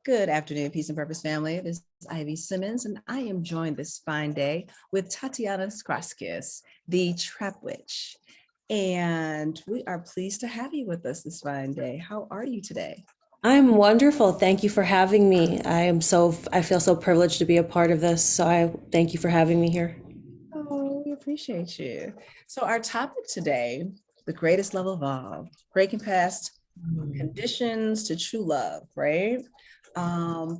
Good afternoon, Peace and Purpose family. This is Ivy Simmons, and I am joined this fine day with Tatiana Skraskis, the TrapWitch. And we are pleased to have you with us this fine day. How are you today? I'm wonderful. Thank you for having me. I feel so privileged to be a part of this. So I thank you for having me here. Oh, we appreciate you. So, our topic today, the greatest love of all, breaking past conditions to true love, right?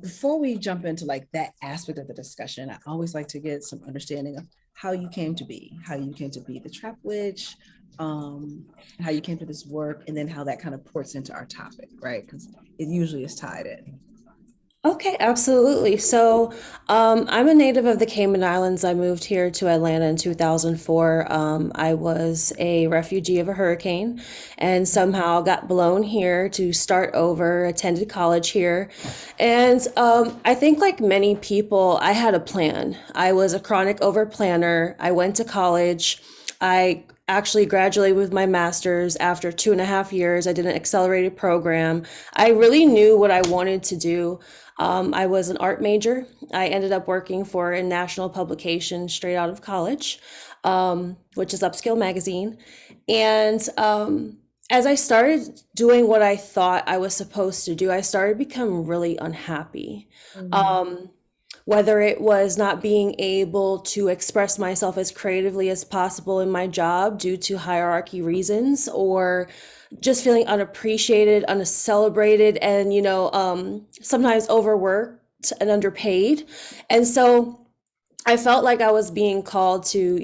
Before we jump into like that aspect of the discussion, I always like to get some understanding of how you came to be, how you came to be the trap witch, how you came to this work, and then how that kind of ports into our topic, right? Because it usually is tied in. Okay, absolutely. I'm a native of the Cayman Islands. I moved here to Atlanta in 2004. I was a refugee of a hurricane and somehow got blown here to start over, attended college here. I think, like many people, I had a plan. I was a chronic over planner. I went to college. I actually graduated with my master's after 2.5 years. I did an accelerated program. I really knew what I wanted to do. I was an art major. I ended up working for a national publication straight out of college, which is Upscale Magazine. As I started doing what I thought I was supposed to do, I started to become really unhappy. Mhm. Um, whether it was not being able to express myself as creatively as possible in my job due to hierarchy reasons, or just feeling unappreciated, uncelebrated, and sometimes overworked and underpaid. And so I felt like I was being called to,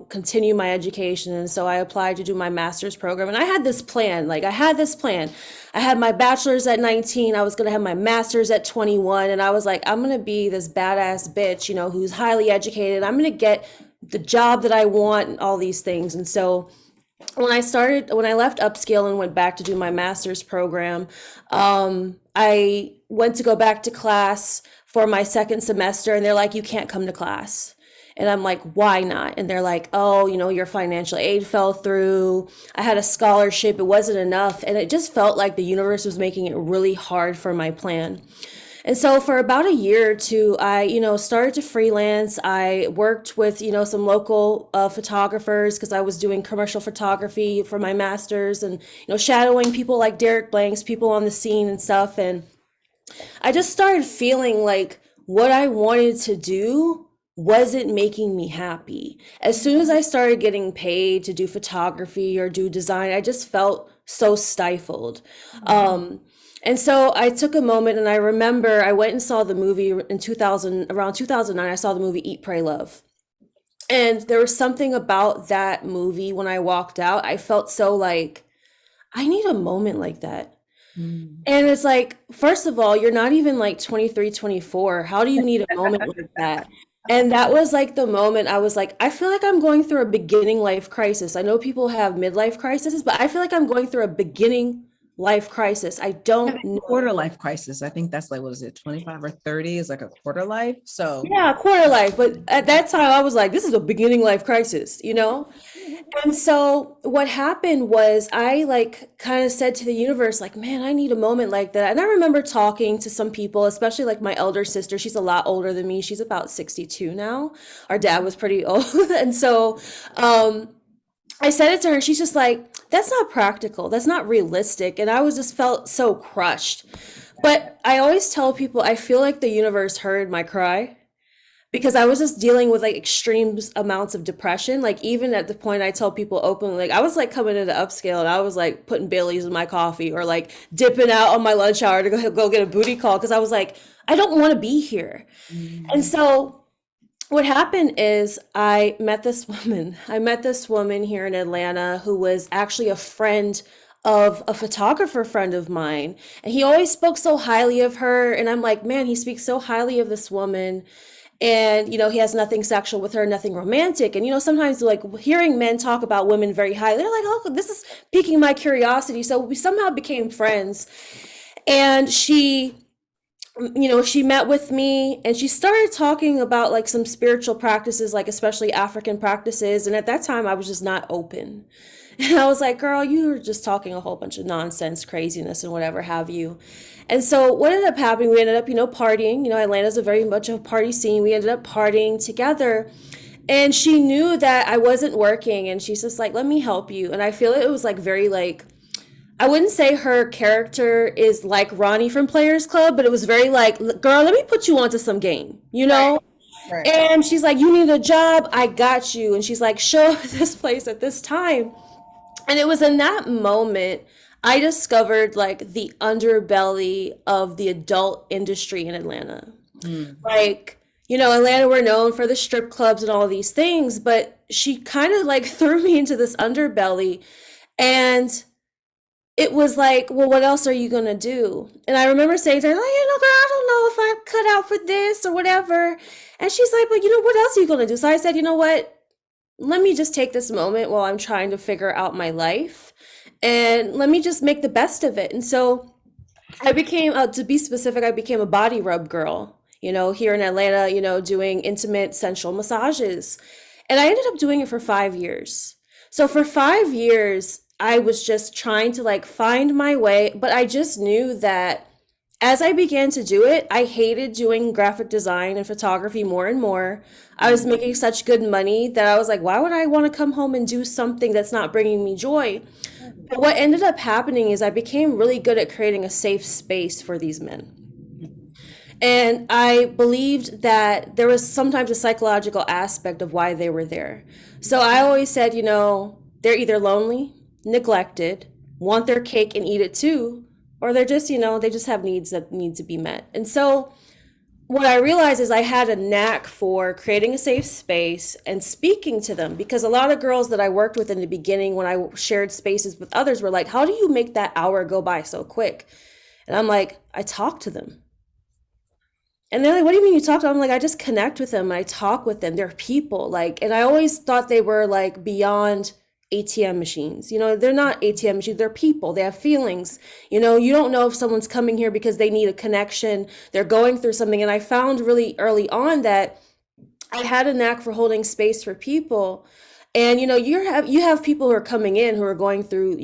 continue my education. And so I applied to do my master's program. And I had this plan. I had my bachelor's at 19. I was going to have my master's at 21. And I was like, I'm going to be this badass bitch, who's highly educated. I'm going to get the job that I want and all these things. And so when I left upscale and went back to do my master's program, I went to go back to class for my second semester, and they're like, you can't come to class. And I'm like, why not? And they're like, oh, your financial aid fell through. I had a scholarship, it wasn't enough. And it just felt like the universe was making it really hard for my plan. And so for about a year or two, I, started to freelance. I worked with, some local photographers because I was doing commercial photography for my master's, and, shadowing people like Derek Blanks, people on the scene and stuff. And I just started feeling like what I wanted to do wasn't making me happy. As soon as I started getting paid to do photography or do design, I just felt so stifled. Um, and so I took a moment, and I remember I went and saw the movie in 2000, around 2009. I saw the movie Eat, Pray, Love. And there was something about that movie when I walked out. I felt so like, I need a moment like that. Mhm. And it's like, first of all, you're not even like 23, 24. How do you need a moment like that? And that was like the moment I was like, I feel like I'm going through a beginning life crisis. I know people have midlife crises, but I feel like I'm going through a beginning life crisis. I don't Having quarter know. life crisis. I think that's like, what is it, 25 or 30 is like a quarter life. So, Yeah, quarter life. But at that time, I was like, this is a beginning life crisis, you know? And so what happened was I like kind of said to the universe, like, man, I need a moment like that. And I remember talking to some people, especially like my elder sister. She's a lot older than me. She's about 62 now. Our dad was pretty old. And so I said it to her. She's just like, that's not practical. That's not realistic. And I was just felt so crushed. But I always tell people, I feel like the universe heard my cry because I was just dealing with like extreme amounts of depression. Like even at the point I tell people openly, like I was like coming into upscale and I was like putting Baileys in my coffee or like dipping out on my lunch hour to go get a booty call because I was like, I don't want to be here. And mhm. so what happened is I met this woman. I met this woman here in Atlanta who was actually a friend of a photographer friend of mine. And he always spoke so highly of her. And I'm like, man, he speaks so highly of this woman, and he has nothing sexual with her, nothing romantic. And sometimes like hearing men talk about women very highly, they're like, oh, this is piquing my curiosity. So we somehow became friends. And she met with me and she started talking about like some spiritual practices, like especially African practices. And at that time I was just not open. And I was like, girl, you were just talking a whole bunch of nonsense, craziness, and whatever have you. And so what ended up happening, we ended up, partying. Atlanta's a very much a party scene. We ended up partying together. And she knew that I wasn't working, and she's just like, let me help you. And I feel it was like very like, I wouldn't say her character is like Ronnie from Players Club, but it was very like, girl, let me put you onto some game, you Right. know? Right. And she's like, you need a job? I got you. And she's like, show up at this place at this time. And it was in that moment I discovered like the underbelly of the adult industry in Atlanta. Mm. Like, Atlanta, we're known for the strip clubs and all these things, but she kind of like threw me into this underbelly. And it was like, well, what else are you gonna do? And I remember saying to her, like, girl, I don't know if I'm cut out for this or whatever. And she's like, but what else are you gonna do? So I said, you know what? Let me just take this moment while I'm trying to figure out my life, and let me just make the best of it. And so I became, to be specific, I became a body rub girl, here in Atlanta, doing intimate sensual massages. And I ended up doing it for 5 years. So for 5 years, I was just trying to like find my way, but I just knew that as I began to do it, I hated doing graphic design and photography more and more. I was making such good money that I was like, why would I want to come home and do something that's not bringing me joy? But what ended up happening is I became really good at creating a safe space for these men. And I believed that there was sometimes a psychological aspect of why they were there. So I always said, they're either lonely, neglected, want their cake and eat it too, or they're just, they just have needs that need to be met. And so what I realized is I had a knack for creating a safe space and speaking to them, because a lot of girls that I worked with in the beginning when I shared spaces with others were like, how do you make that hour go by so quick? And I'm like, I talk to them. And they're like, what do you mean you talk to them? I'm like, I just connect with them. I talk with them. They're people. Like, and I always thought they were like beyond ATM machines. They're not ATM machines. They're people. They have feelings. You don't know if someone's coming here because they need a connection. They're going through something. And I found really early on that I had a knack for holding space for people. And you have people who are coming in who are going through,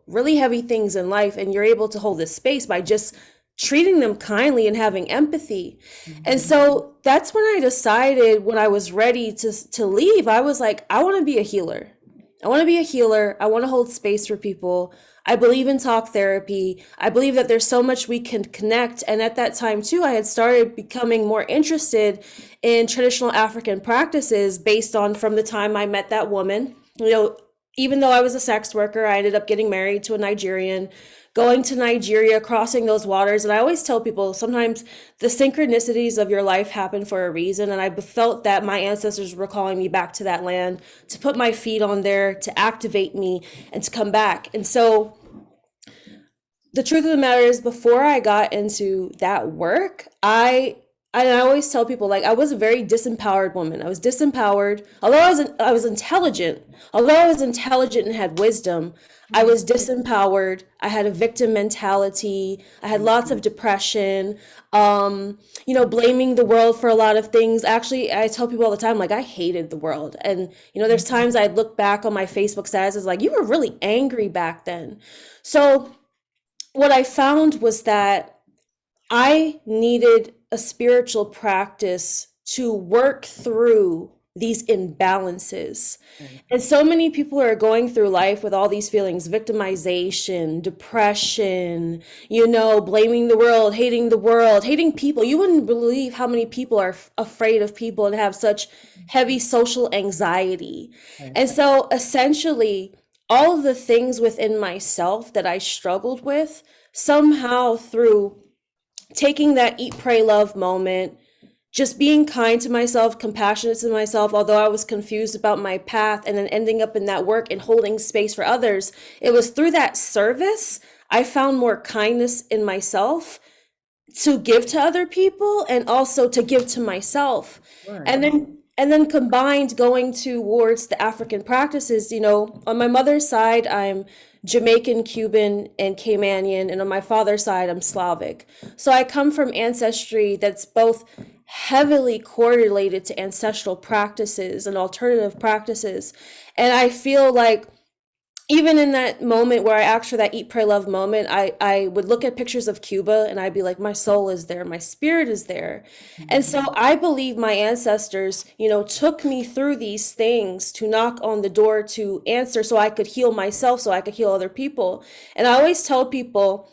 really heavy things in life, and you're able to hold this space by just treating them kindly and having empathy. And so that's when I decided, when I was ready to leave, I was like, I want to be a healer. I want to be a healer. I want to hold space for people. I believe in talk therapy. I believe that there's so much we can connect. And at that time too, I had started becoming more interested in traditional African practices based on, from the time I met that woman. Even though I was a sex worker, I ended up getting married to a Nigerian, going to Nigeria, crossing those waters. And I always tell people, sometimes the synchronicities of your life happen for a reason. And I felt that my ancestors were calling me back to that land, to put my feet on there, to activate me, and to come back. And so the truth of the matter is, before I got into that work, I always tell people, like, I was a very disempowered woman. I was disempowered. Although I was intelligent. Although I was intelligent and had wisdom, I was disempowered. I had a victim mentality. I had lots of depression. Blaming the world for a lot of things. Actually, I tell people all the time, like, I hated the world. And there's times I'd look back on my Facebook statuses, like, you were really angry back then. So what I found was that I needed a spiritual practice to work through these imbalances. And so many people are going through life with all these feelings: victimization, depression, blaming the world, hating people. You wouldn't believe how many people are afraid of people and have such heavy social anxiety. And so essentially, all of the things within myself that I struggled with, somehow through taking that eat, pray, love moment, just being kind to myself, compassionate to myself, although I was confused about my path, and then ending up in that work and holding space for others. It was through that service I found more kindness in myself to give to other people, and also to give to myself. Right. And then combined, going towards the African practices, on my mother's side, I'm Jamaican, Cuban, and Caymanian, and on my father's side, I'm Slavic. So I come from ancestry that's both heavily correlated to ancestral practices and alternative practices. And I feel like even in that moment where I asked for that eat, pray, love moment, I would look at pictures of Cuba and I'd be like, my soul is there, my spirit is there. And so I believe my ancestors, took me through these things to knock on the door to answer so I could heal myself, so I could heal other people. And I always tell people,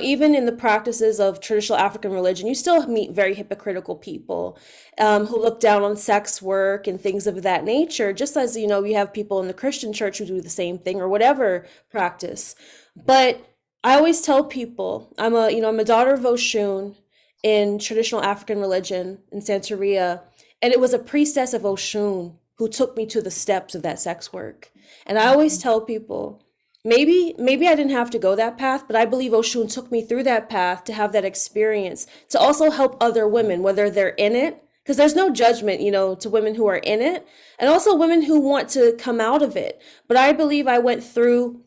even in the practices of traditional African religion, you still meet very hypocritical people who look down on sex work and things of that nature, just as, we have people in the Christian church who do the same thing or whatever practice. But I always tell people, I'm a daughter of Oshun in traditional African religion in Santeria, and it was a priestess of Oshun who took me to the steps of that sex work. And I always tell people, maybe I didn't have to go that path, but I believe Oshun took me through that path to have that experience to also help other women, whether they're in it, because there's no judgment, to women who are in it, and also women who want to come out of it. But I believe I went through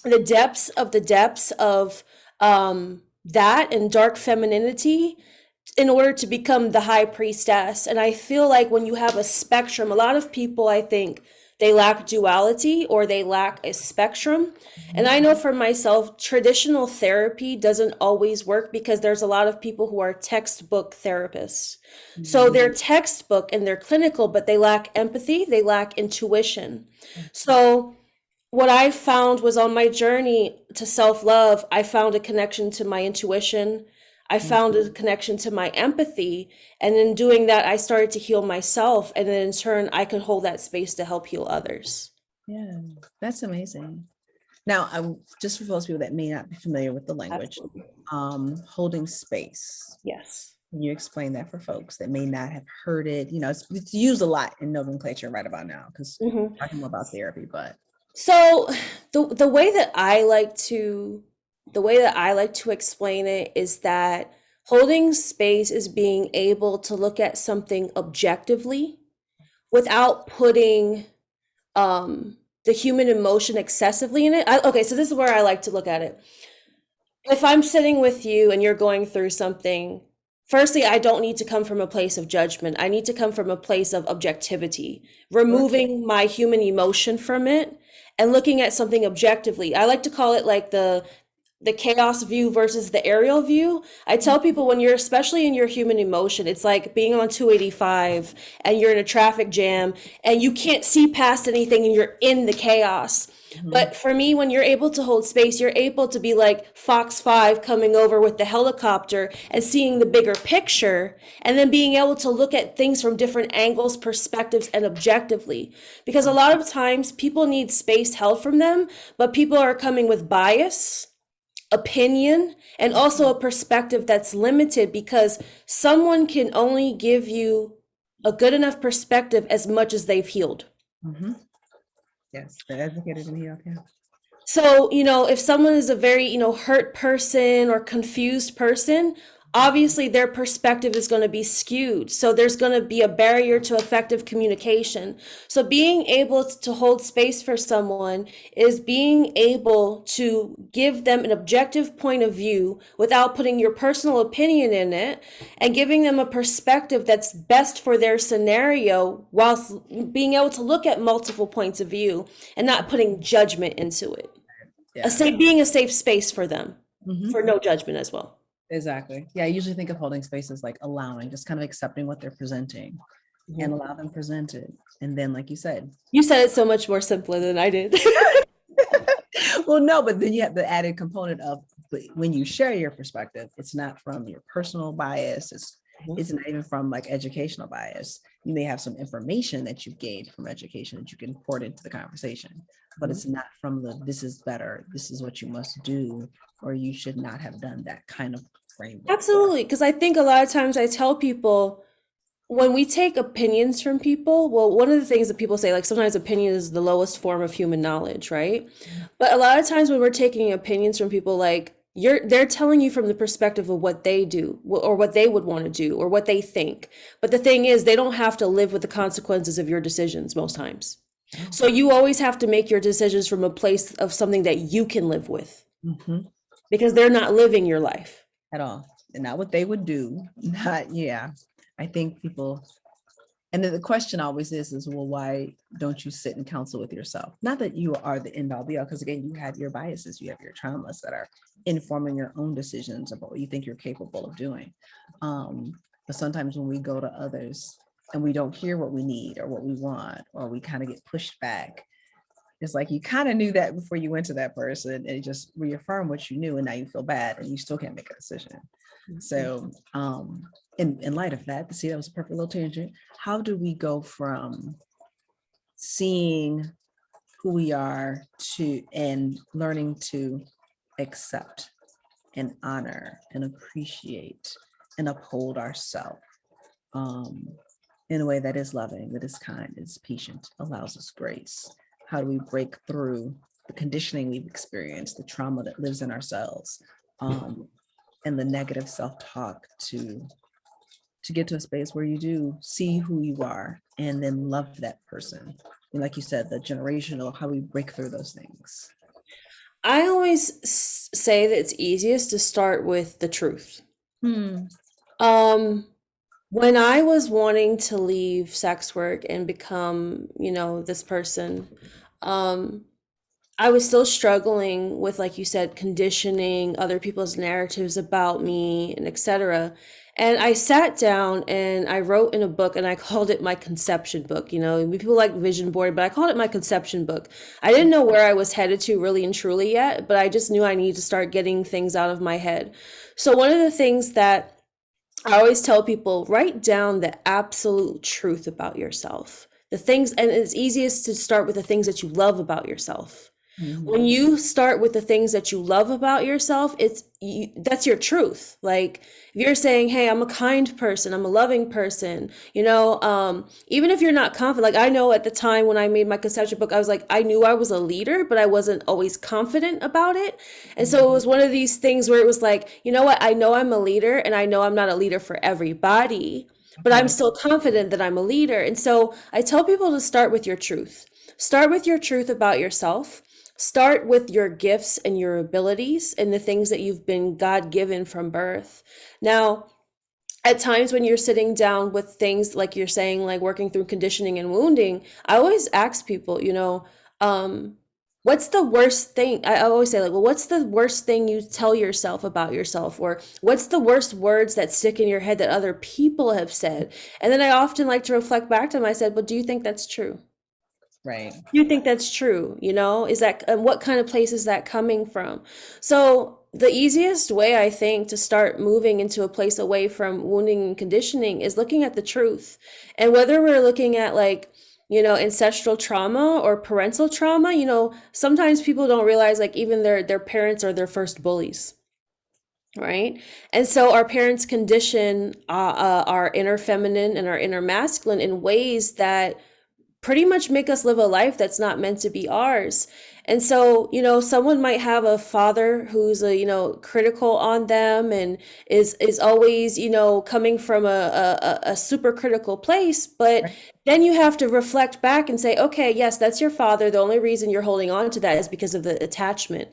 the depths of that and dark femininity in order to become the high priestess. And I feel like when you have a spectrum, a lot of people, I think, they lack duality or they lack a spectrum. And I know for myself, traditional therapy doesn't always work because there's a lot of people who are textbook therapists. So they're textbook and they're clinical, but they lack empathy, they lack intuition. So what I found was on my journey to self-love, I found a connection to my intuition. I found a connection to my empathy. And in doing that, I started to heal myself. And then in turn, I could hold that space to help heal others. Yeah, that's amazing. Now, just for those people that may not be familiar with the language, holding space. Yes. Can you explain that for folks that may not have heard it? It's used a lot in nomenclature right about now because we're talking more about therapy, but. So the way that I like to explain it is that holding space is being able to look at something objectively without putting the human emotion excessively in it. Okay, so this is where I like to look at it. If I'm sitting with you and you're going through something, firstly, I don't need to come from a place of judgment. I need to come from a place of objectivity, removing my human emotion from it and looking at something objectively. I like to call it like the chaos view versus the aerial view. I tell people when you're especially in your human emotion, it's like being on 285 and you're in a traffic jam and you can't see past anything and you're in the chaos. But for me, when you're able to hold space, you're able to be like Fox 5 coming over with the helicopter and seeing the bigger picture and then being able to look at things from different angles, perspectives, and objectively. Because a lot of times people need space held from them, but people are coming with bias, opinion, and also a perspective that's limited because someone can only give you a good enough perspective as much as they've healed. Yes, the educated in here. Okay. So, if someone is a very, hurt person or confused person, obviously their perspective is going to be skewed. So there's going to be a barrier to effective communication. So being able to hold space for someone is being able to give them an objective point of view without putting your personal opinion in it and giving them a perspective that's best for their scenario whilst being able to look at multiple points of view and not putting judgment into it. Yeah. Being a safe space for them, for no judgment as well. Exactly. Yeah, I usually think of holding space as like allowing, just kind of accepting what they're presenting and allow them present it. And then, like you said it so much more simpler than I did. Well, no, but then you have the added component of when you share your perspective, it's not from your personal bias. It's not even from like educational bias. You may have some information that you gained from education that you can port into the conversation, but it's not from this is better, this is what you must do, or you should not have done that kind of framework. Absolutely. Because I think a lot of times I tell people when we take opinions from people, well, one of the things that people say, like sometimes opinion is the lowest form of human knowledge, right? But a lot of times when we're taking opinions from people, like they're telling you from the perspective of what they do or what they would want to do or what they think. But the thing is, they don't have to live with the consequences of your decisions most times. So you always have to make your decisions from a place of something that you can live with because they're not living your life At all. And not what they would do. Not, yeah. I think people And then the question always is, well, why don't you sit and counsel with yourself? Not that you are the end all be all, because again, you have your biases, you have your traumas that are informing your own decisions about what you think you're capable of doing. But sometimes when we go to others and we don't hear what we need or what we want, or we kind of get pushed back, it's like you kind of knew that before you went to that person, and it just reaffirmed what you knew, and now you feel bad and you still can't make a decision. So in light of that, see, that was a perfect little tangent. How do we go from seeing who we are to and learning to accept and honor and appreciate and uphold ourselves in a way that is loving, that is kind, is patient, allows us grace? How do we break through the conditioning we've experienced, the trauma that lives in ourselves, and the negative self-talk to get to a space where you do see who you are and then love that person? And like you said, the generational, how we break through those things. I always say that it's easiest to start with the truth. When I was wanting to leave sex work and become, this person, I was still struggling with, like you said, conditioning, other people's narratives about me, and etc. And I sat down and I wrote in a book, and I called it my conception book. People like vision board, but I called it my conception book. I didn't know where I was headed to really and truly yet, but I just knew I needed to start getting things out of my head. So one of the things that I always tell people, write down the absolute truth about yourself. The things, and it's easiest to start with the things that you love about yourself. When you start with the things that you love about yourself, that's your truth. Like if you're saying, hey, I'm a kind person, I'm a loving person, even if you're not confident, like I know at the time when I made my conception book, I was like, I knew I was a leader, but I wasn't always confident about it. And so it was one of these things where it was like, you know what, I know I'm a leader, and I know I'm not a leader for everybody, but I'm still confident that I'm a leader. And so I tell people to start with your truth. Start with your truth about yourself. Start with your gifts and your abilities and the things that you've been God-given from birth. Now, at times when you're sitting down with things like you're saying, like working through conditioning and wounding, I always ask people, what's the worst thing? I always say, like, well, what's the worst thing you tell yourself about yourself? Or what's the worst words that stick in your head that other people have said? And then I often like to reflect back to them. I said, well, do you think that's true? Right. You think that's true, is that, and what kind of place is that coming from? So the easiest way, I think, to start moving into a place away from wounding and conditioning is looking at the truth. And whether we're looking at ancestral trauma or parental trauma, sometimes people don't realize like even their parents are their first bullies. Right. And so our parents condition our inner feminine and our inner masculine in ways that pretty much make us live a life that's not meant to be ours. And so, someone might have a father who's critical on them and is always, coming from a super critical place. But then you have to reflect back and say, okay, yes, that's your father. The only reason you're holding on to that is because of the attachment.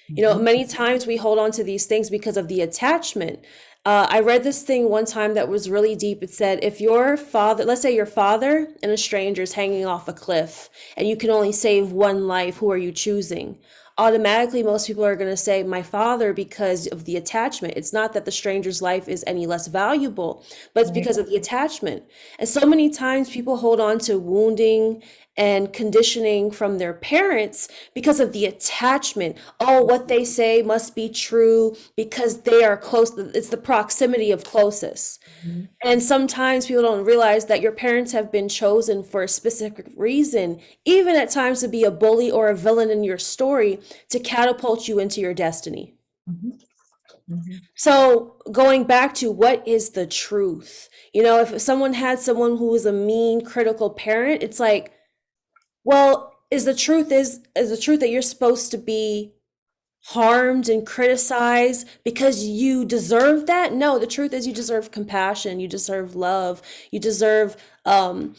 Many times we hold on to these things because of the attachment. I read this thing one time that was really deep. It said, if your father, let's say your father and a stranger is hanging off a cliff and you can only save one life, who are you choosing? Automatically, most people are going to say my father because of the attachment. It's not that the stranger's life is any less valuable, but it's because of the attachment. And so many times people hold on to wounding and conditioning from their parents because of the attachment. Oh, what they say must be true because they are close. It's the proximity of closest. And sometimes people don't realize that your parents have been chosen for a specific reason, even at times to be a bully or a villain in your story, to catapult you into your destiny. So going back to what is the truth? If someone had someone who was a mean, critical parent, it's like, well, is the truth that you're supposed to be harmed and criticized because you deserve that? No, the truth is you deserve compassion, you deserve love, you deserve empathy,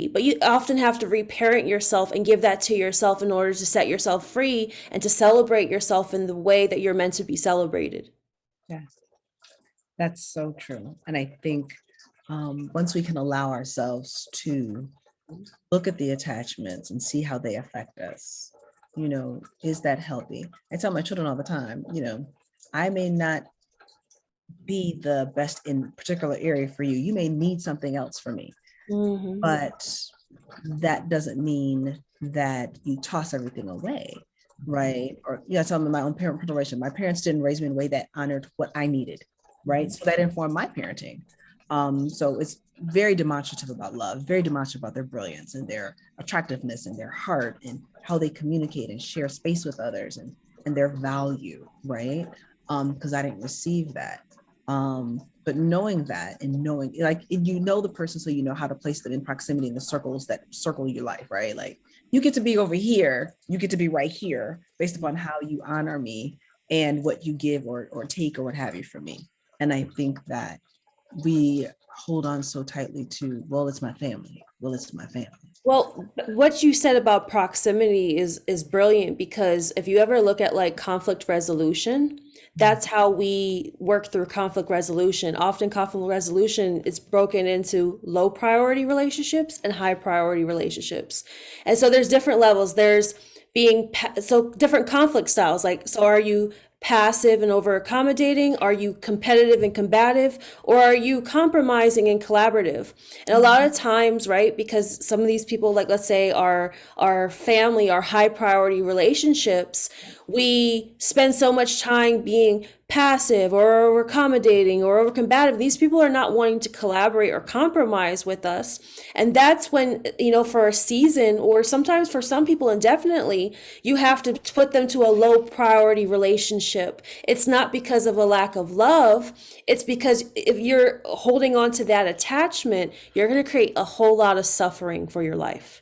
but you often have to reparent yourself and give that to yourself in order to set yourself free and to celebrate yourself in the way that you're meant to be celebrated. Yes, that's so true. And I think once we can allow ourselves to look at the attachments and see how they affect us, is that healthy? I tell my children all the time, I may not be the best in a particular area for you. You may need something else from me, Mhm. but that doesn't mean that you toss everything away, right? Or I tell them my own parent relation. My parents didn't raise me in a way that honored what I needed, right? So that informed my parenting. So it's very demonstrative about love, very demonstrative about their brilliance and their attractiveness and their heart and how they communicate and share space with others and their value, right? Because I didn't receive that. But knowing that and knowing like the person, so you know how to place them in proximity in the circles that circle your life, right? Like you get to be over here, you get to be right here based upon how you honor me and what you give or take or what have you from me. And I think that we hold on so tightly to, well, it's my family. Well, it's my family. Well, what you said about proximity is brilliant because if you ever look at like conflict resolution, that's how we work through conflict resolution. Often conflict resolution is broken into low priority relationships and high priority relationships. And so there's different levels. There's so different conflict styles. Like, so are you passive and over accommodating? Are you competitive and combative? Or are you compromising and collaborative? And a lot of times, right, because some of these people, like let's say our family, our high priority relationships, we spend so much time being passive or over accommodating or over combative. These people are not wanting to collaborate or compromise with us. And that's when, for a season or sometimes for some people indefinitely, you have to put them to a low priority relationship. It's not because of a lack of love. It's because if you're holding on to that attachment, you're going to create a whole lot of suffering for your life.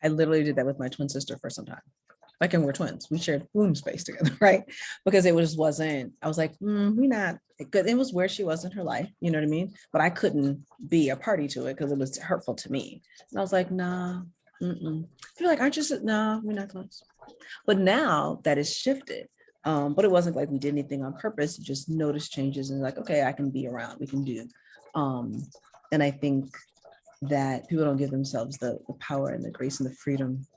I literally did that with my twin sister for some time. Like, and we're twins. We shared room space together, right? Because it just wasn't, I was like, we're not good. It was where she was in her life, you know what I mean? But I couldn't be a party to it because it was hurtful to me. And I was like, nah, you're like, aren't you, nah, we're not close. But now that is shifted. But it wasn't like we did anything on purpose, just noticed changes and like, okay, I can be around, we can do. And I think that people don't give themselves the power and the grace and the freedom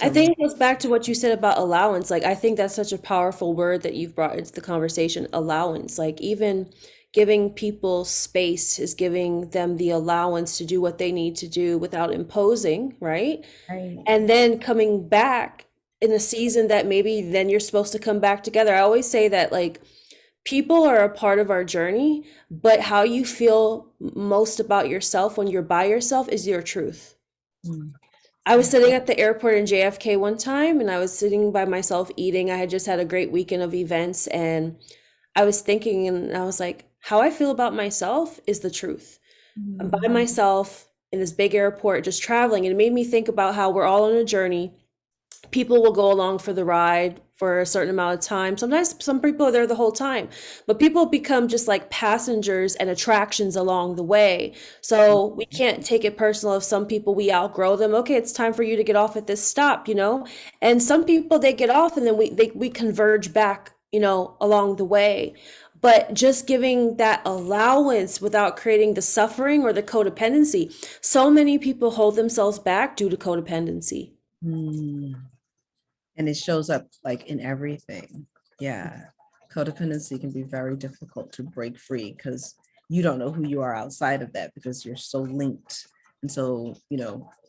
I to. think it goes back to what you said about allowance. Like, I think that's such a powerful word that you've brought into the conversation, allowance. Like, even giving people space is giving them the allowance to do what they need to do without imposing, right? Right. And then coming back in a season that maybe then you're supposed to come back together. I always say that, like, people are a part of our journey, but how you feel most about yourself when you're by yourself is your truth. Mm. I was sitting at the airport in JFK one time and I was sitting by myself eating. I had just had a great weekend of events and I was thinking and I was like, how I feel about myself is the truth. I'm by Mm. myself in this big airport just traveling. And it made me think about how we're all on a journey. People will go along for the ride for a certain amount of time. Sometimes some people are there the whole time, but people become just like passengers and attractions along the way. So we can't take it personal if some people we outgrow them. Okay, it's time for you to get off at this stop, And some people they get off and then we converge back, along the way. But just giving that allowance without creating the suffering or the codependency. So many people hold themselves back due to codependency. Mm. And it shows up like in everything. Yeah. Codependency can be very difficult to break free because you don't know who you are outside of that because you're so linked. And so,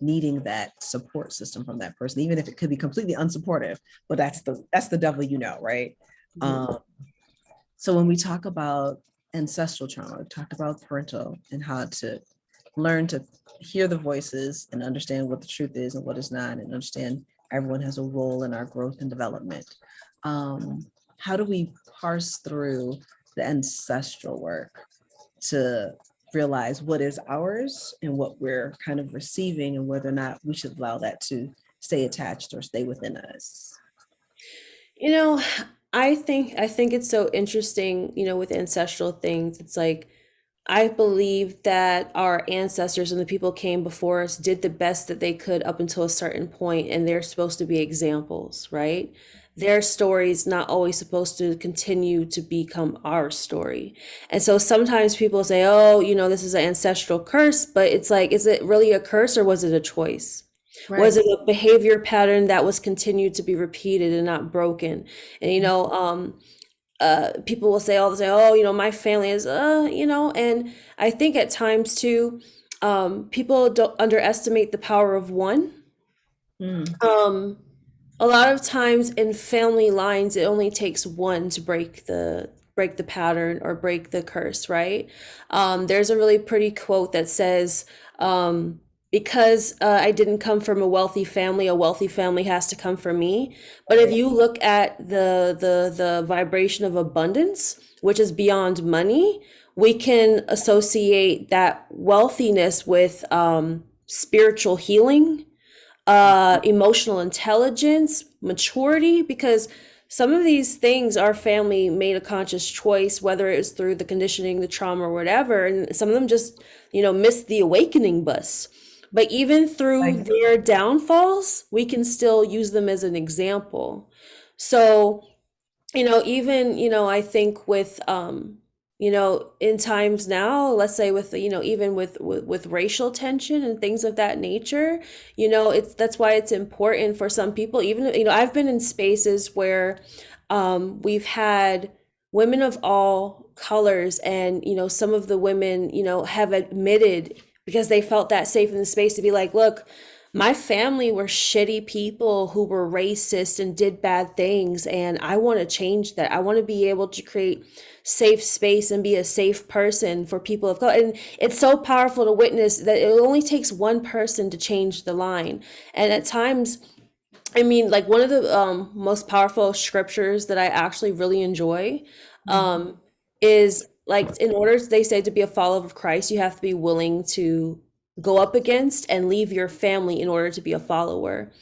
needing that support system from that person, even if it could be completely unsupportive, but that's the devil, right? Mhm. So when we talk about ancestral trauma, we talked about parental and how to learn to hear the voices and understand what the truth is and what is not, and understand everyone has a role in our growth and development. How do we parse through the ancestral work to realize what is ours and what we're kind of receiving and whether or not we should allow that to stay attached or stay within us? You know, I think it's so interesting, with ancestral things. It's like I believe that our ancestors and the people came before us did the best that they could up until a certain point, and they're supposed to be examples, right? their story is not always supposed to continue to become our story. And so sometimes people say, oh, this is an ancestral curse, but it's like, is it really a curse or was it a choice? Was Right. it a behavior pattern that was continued to be repeated and not broken? And people will say all the time, oh, my family is, and I think at times too, people don't underestimate the power of one. Mm. Um, a lot of times in family lines, it only takes one to break the pattern or break the curse, right? There's a really pretty quote that says, because I didn't come from a wealthy family has to come from me. But if Right. you look at the vibration of abundance, which is beyond money, we can associate that wealthiness with spiritual healing, emotional intelligence, maturity, because some of these things our family made a conscious choice, whether it was through the conditioning, the trauma, or whatever, and some of them just, missed the awakening bus. But even through Like, their downfalls, we can still use them as an example. So even I think with in times now, let's say with even with racial tension and things of that nature, it's that's why it's important for some people. Even I've been in spaces where we've had women of all colors, and some of the women have admitted, because they felt that safe in the space, to be like, look, my family were shitty people who were racist and did bad things, and I want to change that. I want to be able to create safe space and be a safe person for people of color. And it's so powerful to witness that it only takes one person to change the line. And at times, I mean, like, one of the most powerful scriptures that I actually really enjoy um, is, like, in order, they say, to be a follower of Christ, you have to be willing to go up against and leave your family in order to be a follower.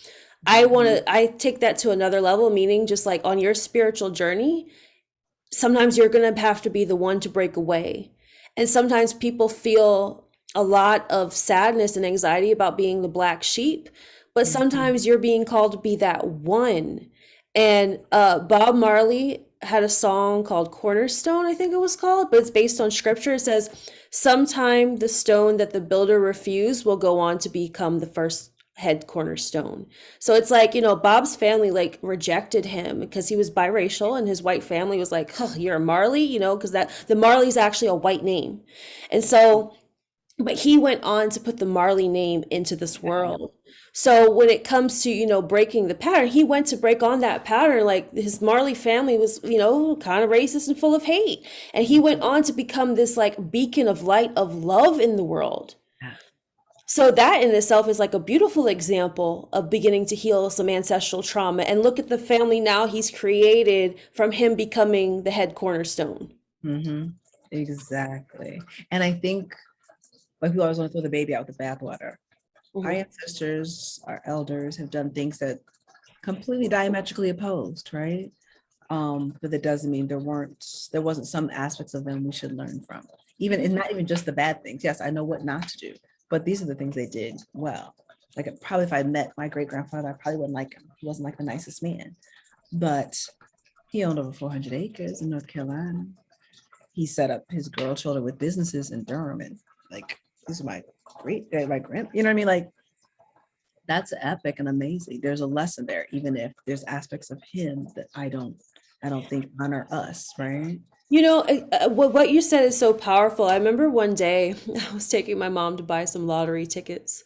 I take that to another level, meaning just like on your spiritual journey, sometimes you're going to have to be the one to break away. And sometimes people feel a lot of sadness and anxiety about being the black sheep, but sometimes you're being called to be that one. And Bob Marley had a song called Cornerstone, I think it was called, but it's based on scripture. It says, sometime the stone that the builder refused will go on to become the first head cornerstone. So it's like, Bob's family like rejected him because he was biracial, and his white family was like, oh, you're a Marley, because that the Marley's actually a white name. And so, but he went on to put the Marley name into this yeah. world. So when it comes to, breaking the pattern, he went to break on that pattern. Like, his Marley family was, kind of racist and full of hate. And he went on to become this like beacon of light of love in the world. Yeah. So that in itself is like a beautiful example of beginning to heal some ancestral trauma. And look at the family now he's created from him becoming the head cornerstone. Mm-hmm. Exactly. And I think, like, we always want to throw the baby out with the bathwater. Our Mhm. ancestors, our elders have done things that completely diametrically opposed, right? But that doesn't mean there wasn't some aspects of them we should learn from. Even, and not even just the bad things. Yes, I know what not to do, but these are the things they did well. Like, probably if I met my great grandfather, I probably wouldn't like him. He wasn't like the nicest man, but he owned over 400 acres in North Carolina. He set up his girl children with businesses in Durham, and like, these are my grand, you know what I mean? Like, that's epic and amazing. There's a lesson there, even if there's aspects of him that I don't think honor us, right? What you said is so powerful. I remember one day I was taking my mom to buy some lottery tickets,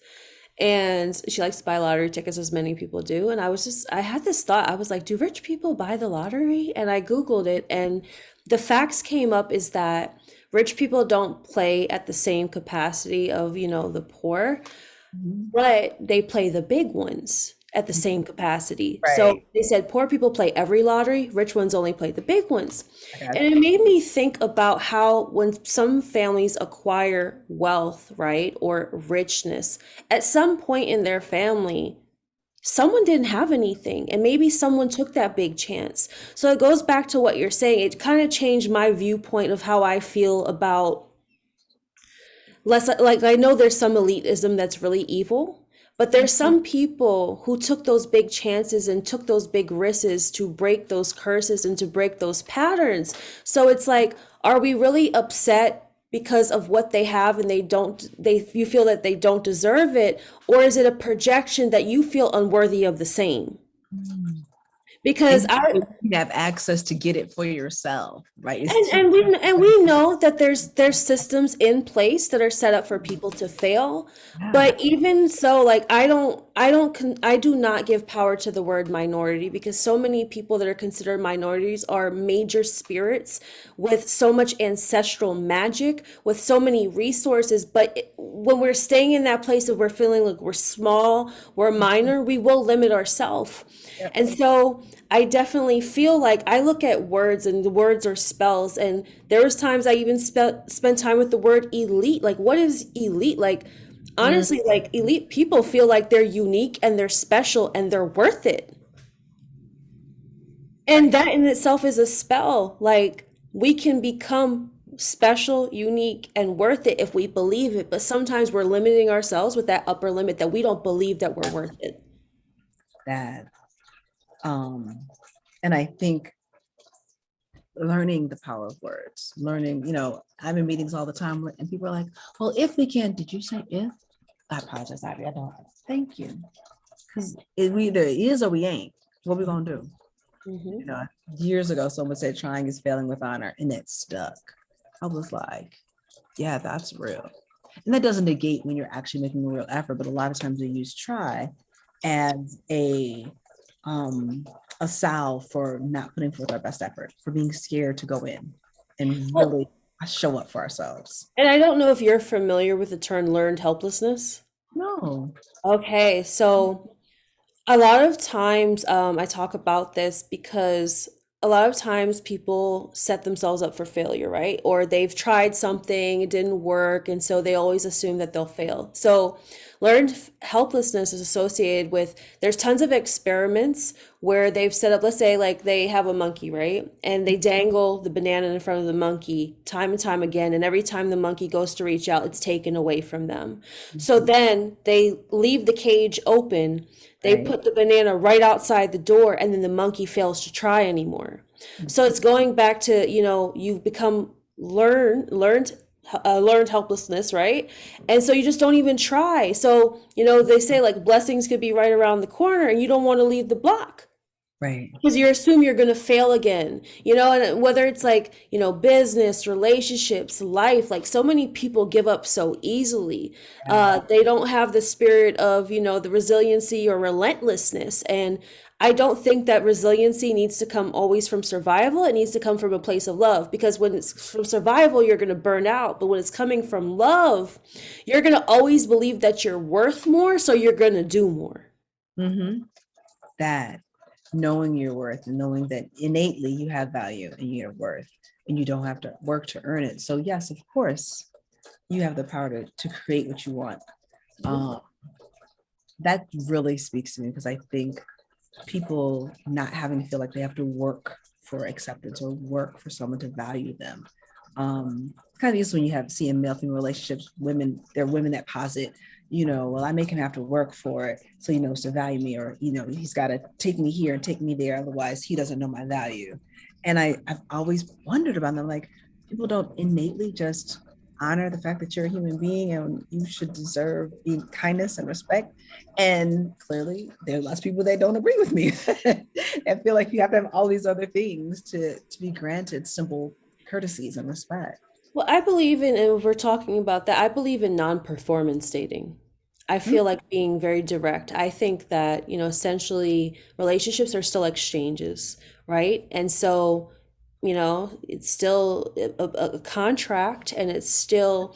and she likes to buy lottery tickets, as many people do. And I had this thought. I was like, do rich people buy the lottery? And I Googled it, and the facts came up is that rich people don't play at the same capacity of, the poor, Mhm. but they play the big ones at the same capacity. So Right. they said poor people play every lottery, rich ones only play the big ones. I got And it made me think about how when some families acquire wealth, right, or richness, at some point in their family, someone didn't have anything, and maybe someone took that big chance. So it goes back to what you're saying. It kind of changed my viewpoint of how I feel about less, like, I know there's some elitism that's really evil, But there's some people who took those big chances and took those big risks to break those curses and to break those patterns. So it's like, are we really upset because of what they have and you feel that they don't deserve it? Or is it a projection that you feel unworthy of the same? Mm. Because And you have access to get it for yourself, right? It's And too. we know that there's systems in place that are set up for people to fail, Yeah. but even so, like I do not give power to the word minority, because so many people that are considered minorities are major spirits with so much ancestral magic, with so many resources. But when we're staying in that place of we're feeling like we're small, we're minor, we will limit ourselves. Yep. And so I definitely feel like I look at words, and the words are spells. And there was times I even spent time with the word elite. Like, what is elite? Like, Mm. honestly, like elite people feel like they're unique and they're special and they're worth it. And Right. that in itself is a spell. Like, we can become special, unique, and worth it if we believe it. But sometimes we're limiting ourselves with that upper limit that we don't believe that we're worth it. That. Um, and I think learning the power of words, learning, I'm in meetings all the time and people are like, well, if we can, did you say if? I apologize, Ivy, I don't. Thank you. Because we either is or we ain't. What we gonna do? Mhm. You know, years ago, someone said trying is failing with honor, and it stuck. I was like, yeah, that's real. And that doesn't negate when you're actually making a real effort, but a lot of times they use try as um a salve for not putting forth our best effort, for being scared to go in and Well, really show up for ourselves. and I don't know if you're familiar with the term learned helplessness. No. Okay, so a lot of times I talk about this because a lot of times people set themselves up for failure, right? Or they've tried something, it didn't work, and so they always assume that they'll fail. So helplessness is associated with, there's tons of experiments where they've set up, let's say like they have a monkey, right? And they dangle the banana in front of the monkey time and time again, and every time the monkey goes to reach out, it's taken away from them. So Mhm. then they leave the cage open, they Right. put the banana right outside the door, and then the monkey fails to try anymore. So it's going back to, you've become learned helplessness, right? And so you just don't even try. So, they say like blessings could be right around the corner and you don't want to leave the block Right. because you assume you're going to fail again, and whether it's like, business, relationships, life, like so many people give up so easily. Yeah. They don't have the spirit of, the resiliency or relentlessness. And I don't think that resiliency needs to come always from survival. It needs to come from a place of love, because when it's from survival, you're going to burn out. But when it's coming from love, you're going to always believe that you're worth more. So you're going to do more. Mm-hmm. That knowing your worth and knowing that innately you have value and you have worth and you don't have to work to earn it. So yes, of course, you have the power to create what you want. Um, that really speaks to me because I think people not having to feel like they have to work for acceptance or work for someone to value them. Kind of used when you have see in male female relationships, there are women that posit, well, I make him have to work for it so he knows to value me, or he's got to take me here and take me there, otherwise he doesn't know my value. And I've always wondered about them, like, people don't innately just honor the fact that you're a human being and you should deserve kindness and respect. And clearly there are lots of people that don't agree with me and feel like you have to have all these other things to be granted simple courtesies and respect. Well, I believe in, and if we're talking about that, I believe in non-performance dating. I feel like being very direct. I think that, essentially relationships are still exchanges, right? And so, it's still a contract, and it's still,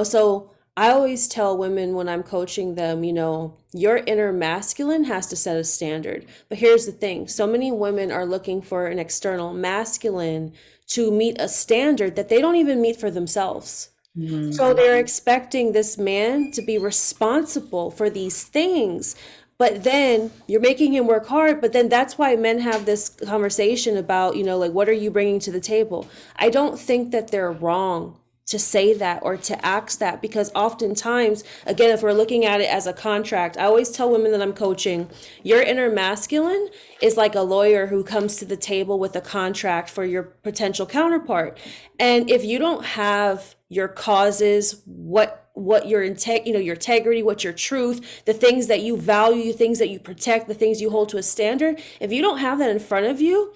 so I always tell women when I'm coaching them, your inner masculine has to set a standard. But here's the thing, so many women are looking for an external masculine to meet a standard that they don't even meet for themselves. Mm-hmm. So they're expecting this man to be responsible for these things. But then you're making him work hard. But then that's why men have this conversation about, like, what are you bringing to the table? I don't think that they're wrong to say that or to ask that, because oftentimes, again, if we're looking at it as a contract, I always tell women that I'm coaching, your inner masculine is like a lawyer who comes to the table with a contract for your potential counterpart. And if you don't have your causes, what your your integrity, what your truth, the things that you value, the things that you protect, the things you hold to a standard, if you don't have that in front of you,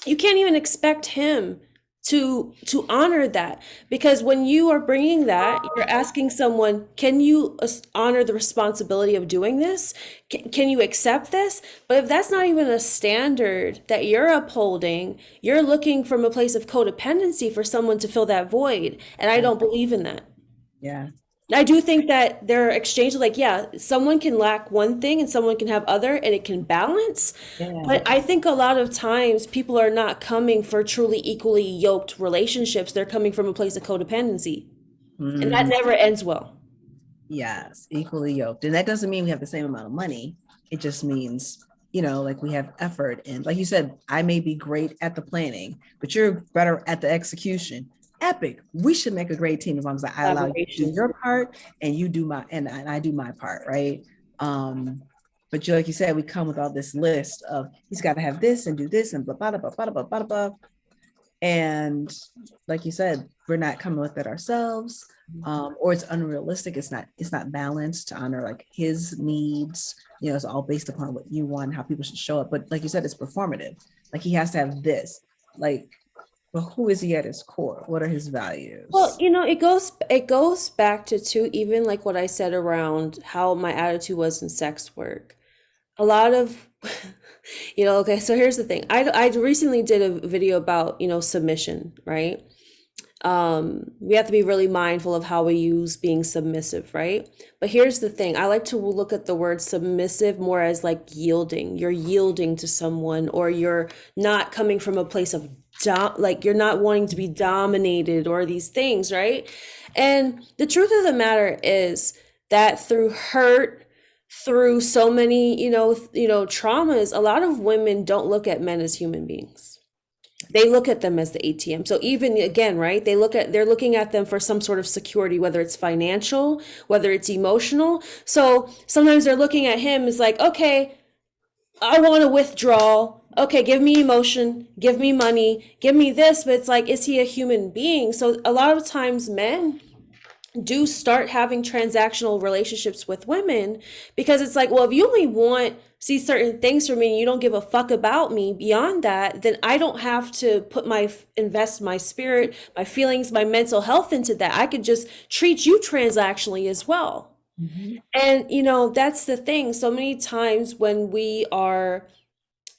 you can't even expect him to honor that, because when you are bringing that, you're asking someone, can you honor the responsibility of doing this? Can you accept this? But if that's not even a standard that you're upholding, you're looking from a place of codependency for someone to fill that void, and I don't believe in that. Yeah. I do think that there are exchanges, like, yeah, someone can lack one thing and someone can have other, and it can balance. Yeah. But I think a lot of times people are not coming for truly equally yoked relationships. They're coming from a place of codependency. And that Mm, never ends well. yes, equally yoked. And that doesn't mean we have the same amount of money. It just means, like we have effort. And like you said, I may be great at the planning, but you're better at the execution. Epic. We should make a great team as long as I allow you to do Collaboration. your part and you do my and I do my part, right? But like you said, we come with all this list of he's got to have this and do this and blah blah blah blah blah blah blah. And like you said, we're not coming with it ourselves, or it's unrealistic. It's not balanced to honor like his needs. It's all based upon what you want, how people should show up. But like you said, it's performative. Like he has to have this. Like, well, who is he at his core? What are his Well, values? it goes back to too, even like what I said around how my attitude was in sex work. A lot of okay, so here's the thing. I recently did a video about, submission, right? We have to be really mindful of how we use being submissive, right? But here's the thing. I like to look at the word submissive more as like yielding. You're yielding to someone, or you're not coming from a place of like you're not wanting to be dominated or these things, right? And the truth of the matter is that through hurt, through so many, traumas, a lot of women don't look at men as human beings. They look at them as the ATM. So even again, right? They're looking at them for some sort of security, whether it's financial, whether it's emotional. So sometimes they're looking at him as like, okay, I want to withdraw. Okay, give me emotion, give me money, give me this. But it's like, is he a human being? So a lot of times men do start having transactional relationships with women, because it's like, well, if you only see certain things from me and you don't give a fuck about me beyond that, then I don't have to invest my spirit, my feelings, my mental health into that. I could just treat you transactionally as well. Mhm. And that's the thing. So many times when we are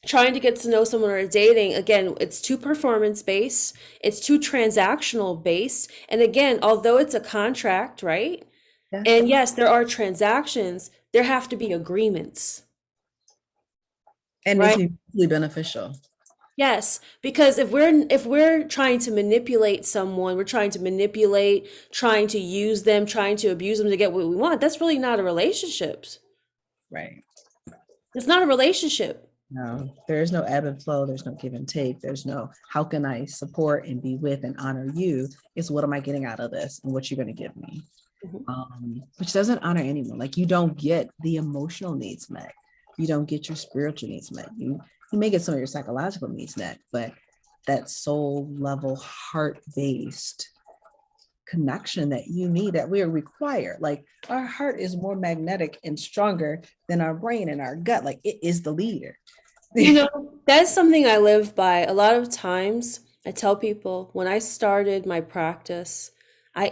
trying to get to know someone or dating, again, it's too performance based, it's too transactional based. And again, although it's a contract, right? Yeah. And yes, there are transactions, there have to be agreements, And needs right? to be really beneficial. Yes, because if we're trying to manipulate someone, we're trying to manipulate, trying to use them, trying to abuse them to get what we want, that's really not a relationship. Right. It's not a relationship. No, there's no ebb and flow. There's no give and take. There's no how can I support and be with and honor you? It's what am I getting out of this and what you're going to give me? Mhm. Which doesn't honor anyone. Like you don't get the emotional needs met. You don't get your spiritual needs met. You may get some of your psychological needs met, but that soul level, heart based connection that you need, that we require. Like our heart is more magnetic and stronger than our brain and our gut. Like it is the leader. That's something I live by. A lot of times I tell people when I started my practice, I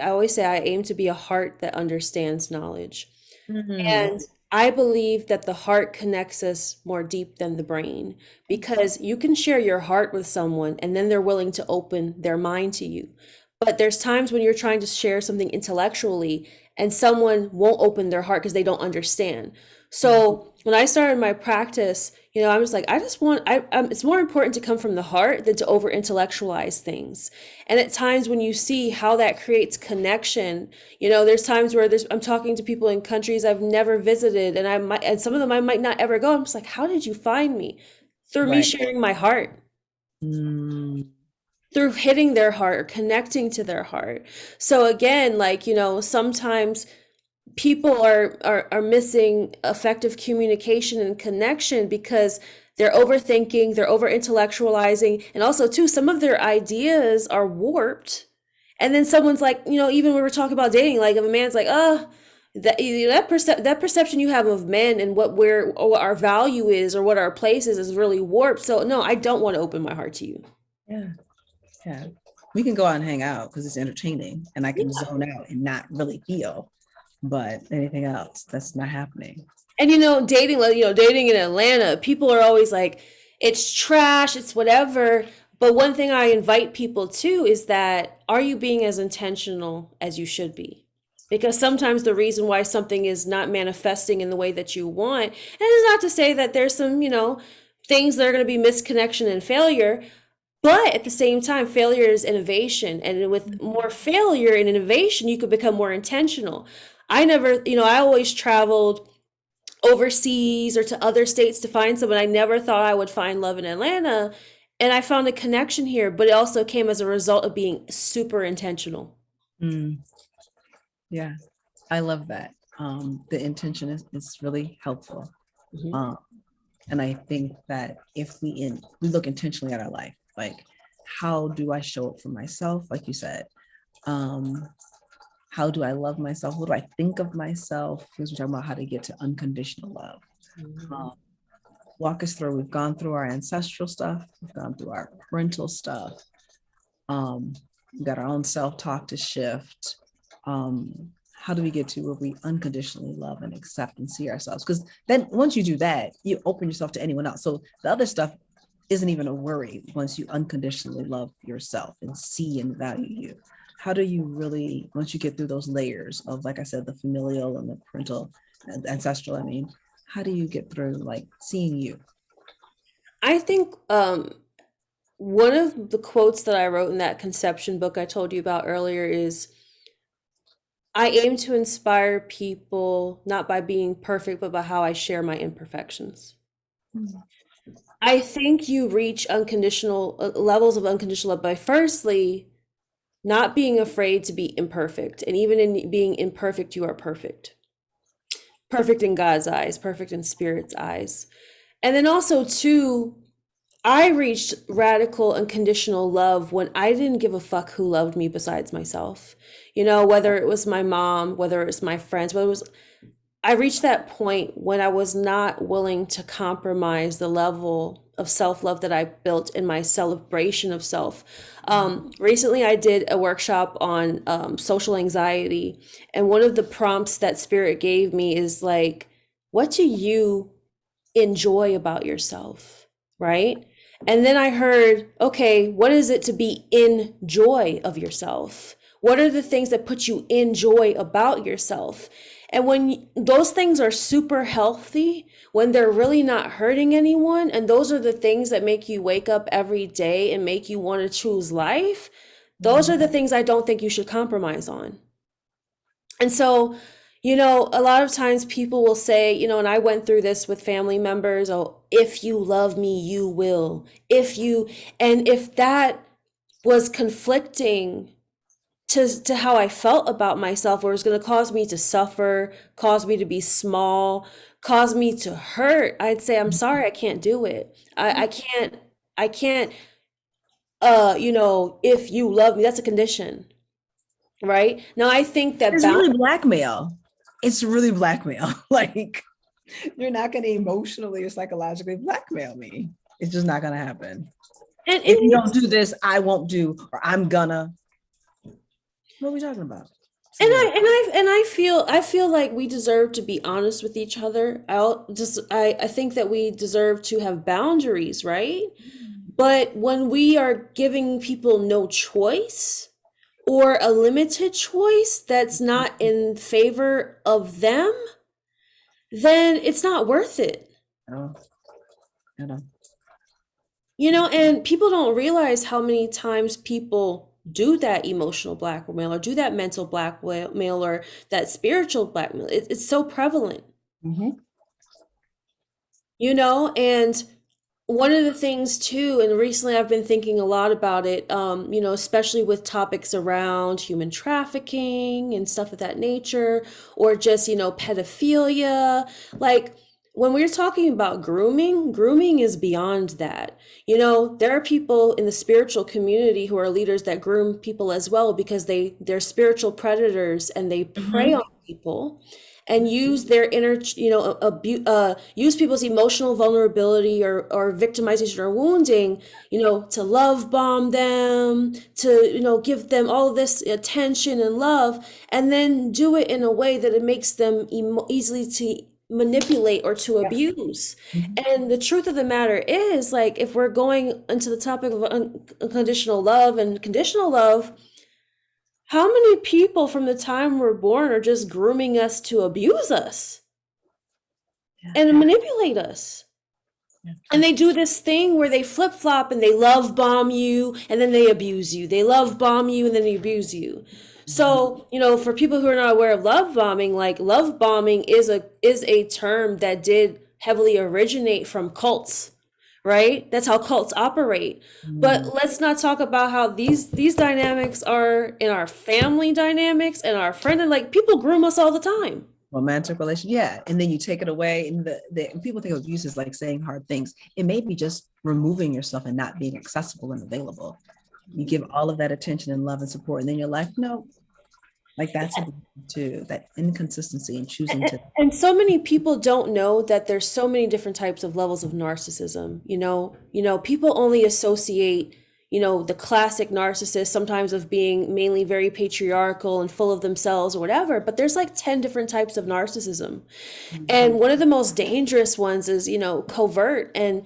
always say I aim to be a heart that understands knowledge. Mhm. And I believe that the heart connects us more deep than the brain, because you can share your heart with someone and then they're willing to open their mind to you. But there's times when you're trying to share something intellectually and someone won't open their heart because they don't understand. So when I started my practice, I was like, I just want, it's more important to come from the heart than to over intellectualize things. And at times when you see how that creates connection, there's times where I'm talking to people in countries I've never visited, and some of them I might not ever go. I'm just like, how did you find me? Through me Right. sharing my heart. Mm. through hitting their heart or connecting to their heart. So again, like, sometimes people are missing effective communication and connection because they're overthinking, they're over intellectualizing, and also too, some of their ideas are warped. And then someone's like, even when we were talking about dating, like if a man's like, that perception you have of men and what our value is or what our place is really warped. So no, I don't want to open my heart to you. Yeah. Yeah. We can go out and hang out because it's entertaining and I can zone out and not really feel. But anything else, that's not happening. And dating in Atlanta, people are always like, it's trash, it's whatever. But one thing I invite people to is that, are you being as intentional as you should be? Because sometimes the reason why something is not manifesting in the way that you want, and it's not to say that there's some, things that are going to be misconnection and failure, but at the same time, failure is innovation. And with more failure and innovation, you could become more intentional. I always traveled overseas or to other states to find someone. I never thought I would find love in Atlanta. And I found a connection here, but it also came as a result of being super intentional. Mm. Yeah, I love that. The intention is really helpful. Mm-hmm. And I think that if we look intentionally at our life, like how do I show up for myself? Like you said, how do I love myself? What do I think of myself? Because we're talking about how to get to unconditional love. Mm-hmm. Walk us through. We've gone through our ancestral stuff. We've gone through our parental stuff. We've got our own self-talk to shift. How do we get to where we unconditionally love and accept and see ourselves? Because then once you do that, you open yourself to anyone else. So the other stuff isn't even a worry once you unconditionally love yourself and see and value you. How do you really, once you get through those layers of, like I said, the familial and the parental and ancestral, how do you get through like seeing you? I think one of the quotes that I wrote in that conception book I told you about earlier is, I aim to inspire people not by being perfect, but by how I share my imperfections. Mm. I think you reach unconditional levels of unconditional love by firstly not being afraid to be imperfect. And even in being imperfect, you are perfect. Perfect in God's eyes, perfect in spirit's eyes. And then also, too, I reached radical unconditional love when I didn't give a fuck who loved me besides myself. Whether it was my mom, whether it was my friends, I reached that point when I was not willing to compromise the level of self-love that I built in my celebration of self. Recently, I did a workshop on social anxiety, and one of the prompts that Spirit gave me is like, what do you enjoy about yourself, right? And then I heard, okay, what is it to be in joy of yourself? What are the things that put you in joy about yourself? And when those things are super healthy, when they're really not hurting anyone, and those are the things that make you wake up every day and make you want to choose life, those are the things I don't think you should compromise on. And so, a lot of times people will say, and I went through this with family members, oh, if you love me, you will. And if that was conflicting to how I felt about myself, or it's going to cause me to suffer, cause me to be small, cause me to hurt, I'd say, I'm sorry, I can't do it. I can't, if you love me, that's a condition, right? Now, I think that It's really blackmail. It's really blackmail. Like you're not going to emotionally or psychologically blackmail me. It's just not going to happen. and If you don't do this, I won't do, or I'm gonna. What are we talking about? I feel like we deserve to be honest with each other. I think that we deserve to have boundaries, right? But when we are giving people no choice or a limited choice that's not in favor of them, then it's not worth it. Oh, I know. And people don't realize how many times people do that emotional blackmail or do that mental blackmail or that spiritual blackmail. It's so prevalent, Mm-hmm. and one of the things too, and recently I've been thinking a lot about it, especially with topics around human trafficking and stuff of that nature, or just, pedophilia. Like when we're talking about grooming, grooming is beyond that. There are people in the spiritual community who are leaders that groom people as well because they're spiritual predators and they prey on Mhm. people and use their inner, use people's emotional vulnerability or victimization or wounding, to love bomb them, to, give them all this attention and love, and then do it in a way that it makes them easily to manipulate or to Yeah. abuse. Mhm. And the truth of the matter is, like, if we're going into the topic of unconditional love and conditional love, how many people from the time we're born are just grooming us to abuse us Yeah. and manipulate us? Yeah. And they do this thing where they flip flop and they love bomb you and then they abuse you. They love bomb you and then they abuse you. Mhm. So, for people who are not aware of love bombing, like love bombing is a term that did heavily originate from cults, right? That's how cults operate. Mm. But let's not talk about how these dynamics are in our family dynamics and our friend, and like people groom us all the time. Romantic relation, yeah, and then you take it away, and and people think of abuse as like saying hard things. It may be just removing yourself and not being accessible and available. You give all of that attention and love and support, and then you're like, no, like that's a too, that inconsistency in choosing to. And so many people don't know that there's so many different types of levels of narcissism. People only associate, the classic narcissist sometimes of being mainly very patriarchal and full of themselves or whatever, but there's like 10 different types of narcissism. Mhm. And one of the most dangerous ones is, covert. And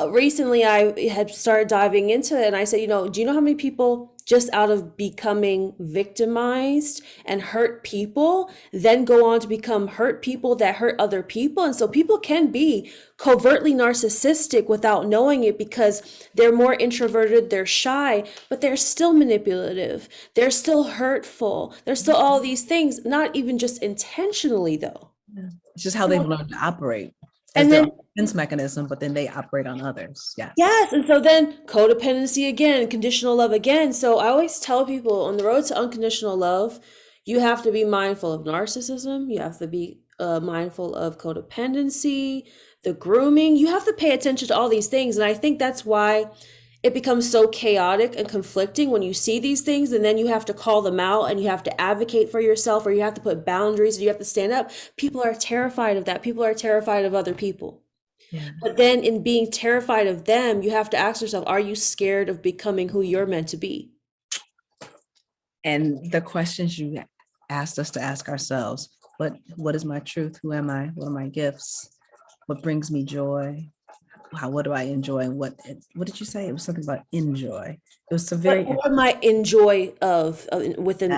recently I had started diving into it and I said, do you know how many people just out of becoming victimized and hurt people then go on to become hurt people that hurt other people? And so people can be covertly narcissistic without knowing it because they're more introverted, they're shy, but they're still manipulative. They're still hurtful. They're still all these things, not even just intentionally though. Yeah. It's just how they've learned to operate as And their then own defense mechanism, but then they operate on others. Yes. yes, and so then codependency again, conditional love again. So I always tell people on the road to unconditional love, you have to be mindful of narcissism, you have to be mindful of codependency, the grooming. You have to pay attention to all these things. And I think that's why it becomes so chaotic and conflicting when you see these things and then you have to call them out and you have to advocate for yourself or you have to put boundaries and you have to stand up. People are terrified of that. People are terrified of other people. Yeah. But then in being terrified of them, you have to ask yourself, are you scared of becoming who you're meant to be? And the questions you asked us to ask ourselves: what is my truth? Who am I? What are my gifts? What brings me joy? What do I enjoy? And what did you say? It was something about enjoy. It was some very What am I enjoy of within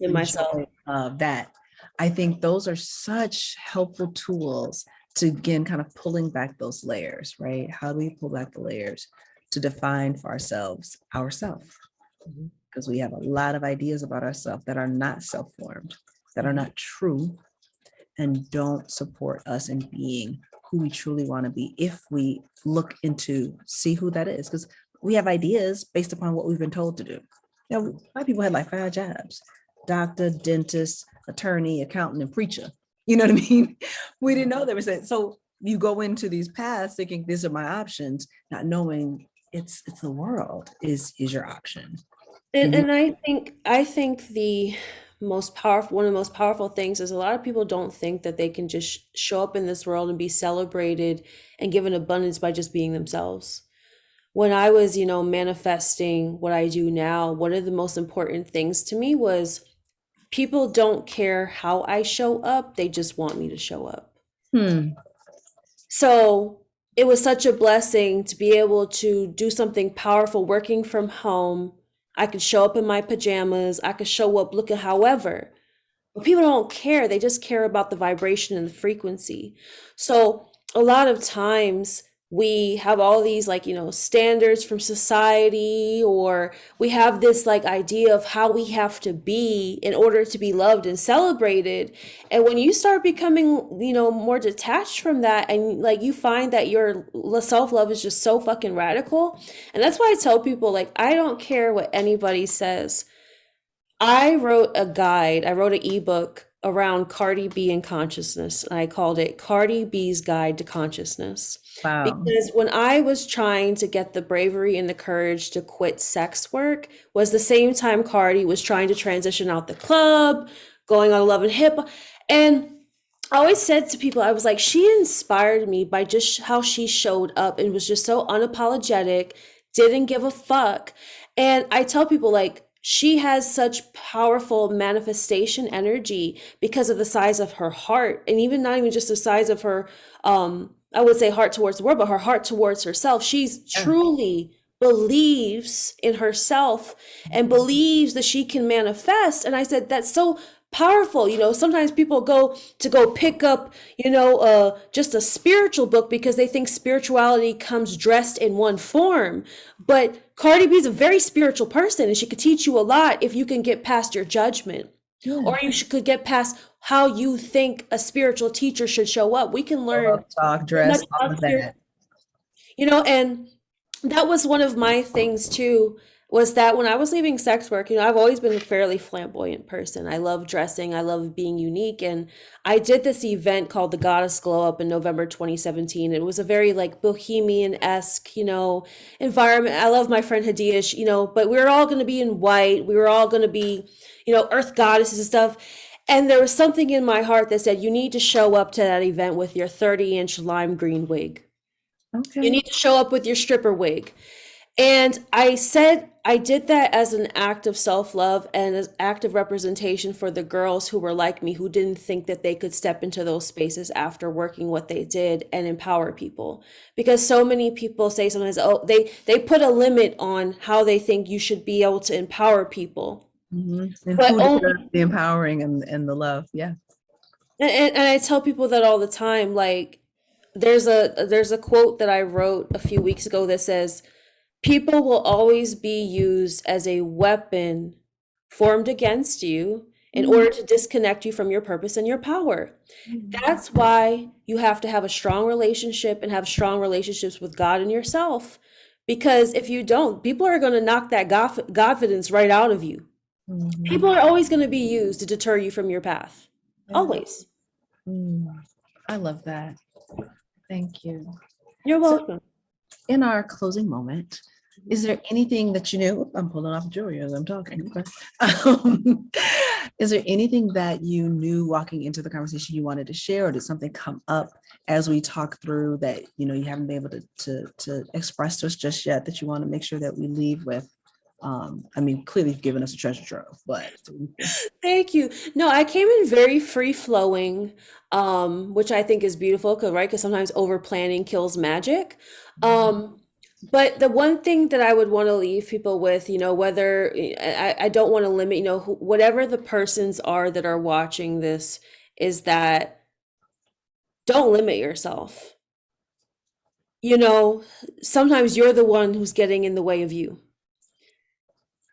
myself? enjoy of that. I think those are such helpful tools to, again, kind of pulling back those layers, right? How do we pull back the layers to define for ourselves ourself? Mhm. Because we have a lot of ideas about ourselves that are not self-formed, that are Mhm. not true, and don't support us in being who we truly want to be if we look into see who that is, because we have ideas based upon what we've been told to do. My people had like 5 jobs: doctor, dentist, attorney, accountant, and preacher. You know what I mean? We didn't know there was that. So you go into these paths thinking these are my options, not knowing it's the world is your option. And And you, and I think the most powerful one of the most powerful things is a lot of people don't think that they can just show up in this world and be celebrated and given abundance by just being themselves. When I was, manifesting what I do now, one of the most important things to me was people don't care how I show up, they just want me to show up. hmm, So it was such a blessing to be able to do something powerful working from home. I could show up in my pajamas, I could show up looking however. But people don't care, they just care about the vibration and the frequency. So a lot of times we have all these like, standards from society, or we have this like idea of how we have to be in order to be loved and celebrated. And when you start becoming, more detached from that, and like you find that your self-love is just so fucking radical. And that's why I tell people, like, I don't care what anybody says. I wrote an ebook around Cardi B and consciousness, and I called it Cardi B's Guide to Consciousness. Wow. Because when I was trying to get the bravery and the courage to quit sex work, was the same time Cardi was trying to transition out the club, going on Love and Hip. And I always said to people, I was like, she inspired me by just how she showed up and was just so unapologetic, didn't give a fuck. And I tell people, like, she has such powerful manifestation energy because of the size of her heart, and even not even just the size of her, I would say heart towards the world, but her heart towards herself. She's truly believes in herself and believes that she can manifest. And I said, that's so powerful. Sometimes people go pick up, just a spiritual book because they think spirituality comes dressed in one form. But Cardi B is a very spiritual person, and she could teach you a lot if you can get past your judgment. Yeah. Or could get past how you think a spiritual teacher should show up. We can learn Talk, so dress, much all about of that. and that was one of my things too, was that when I was leaving sex work, I've always been a fairly flamboyant person. I love dressing, I love being unique. And I did this event called the Goddess Glow Up in November 2017. It was a very like bohemian-esque, environment. I love my friend Hadish, but we were all going to be in white. We were all going to be, earth goddesses and stuff. And there was something in my heart that said, you need to show up to that event with your 30-inch lime green wig. Okay. You need to show up with your stripper wig. And I said I did that as an act of self-love and as act of representation for the girls who were like me, who didn't think that they could step into those spaces after working what they did and empower people. Because so many people say sometimes, oh, they put a limit on how they think you should be able to empower people. Mm-hmm. And But who only, deserves the empowering and the love. Yeah. and I tell people that all the time. Like, there's a quote that I wrote a few weeks ago that says, people will always be used as a weapon formed against you in order to disconnect you from your purpose and your power. That's why you have to have a strong relationship and have strong relationships with God and yourself. Because if you don't, people are going to knock that confidence right out of you. Mm-hmm. People are always going to be used to deter you from your path. Yeah. Always. I love that. Thank you. You're welcome. In our closing moment, is there anything that I'm pulling off jewelry as I'm talking. Is there anything that you knew walking into the conversation you wanted to share, or did something come up as we talk through that, you haven't been able to express to us just yet, that you want to make sure that we leave with? Clearly you've given us a treasure trove, but. Thank you. No, I came in very free flowing, which I think is beautiful, because sometimes over planning kills magic. But the one thing that I would want to leave people with, whether I don't want to limit, whatever the persons are that are watching this, is that don't limit yourself. Sometimes you're the one who's getting in the way of you.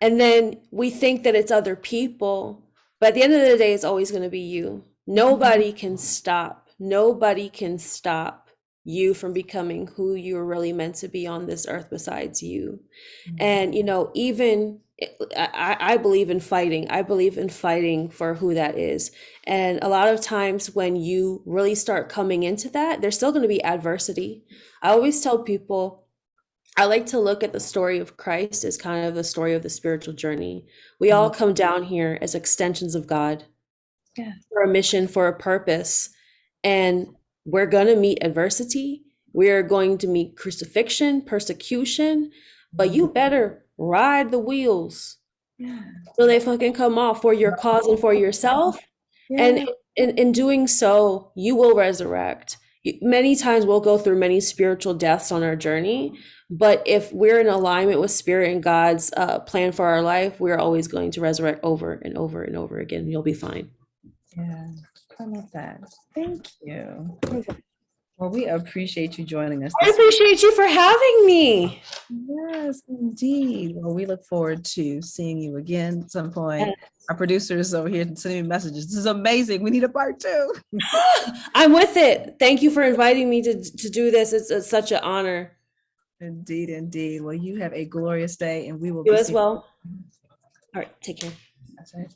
And then we think that it's other people, but at the end of the day, it's always going to be you. Nobody can stop you from becoming who you're really meant to be on this earth besides you. And, even I believe in fighting. I believe in fighting for who that is. And a lot of times when you really start coming into that, there's still going to be adversity. I always tell people, I like to look at the story of Christ as kind of the story of the spiritual journey. We all come down here as extensions of God, for a mission, for a purpose. And we're going to meet adversity. We're going to meet crucifixion, persecution, but you better ride the wheels so they fucking come off for your cause and for yourself. And in doing so, you will resurrect. Many times we'll go through many spiritual deaths on our journey, but if we're in alignment with Spirit and God's plan for our life, we're always going to resurrect over and over and over again. You'll be fine. Yeah, I love that. Thank you. Well, we appreciate you joining us I this. appreciate you for having me. Yes, indeed. Well, we look forward to seeing you again at some point. Our producers over here sending me messages. This is amazing. We need a part two. I'm with it. Thank you for inviting me to do this. It's such an honor. Indeed, indeed. Well, you have a glorious day, and we will You be as seeing well. All right, take care. you.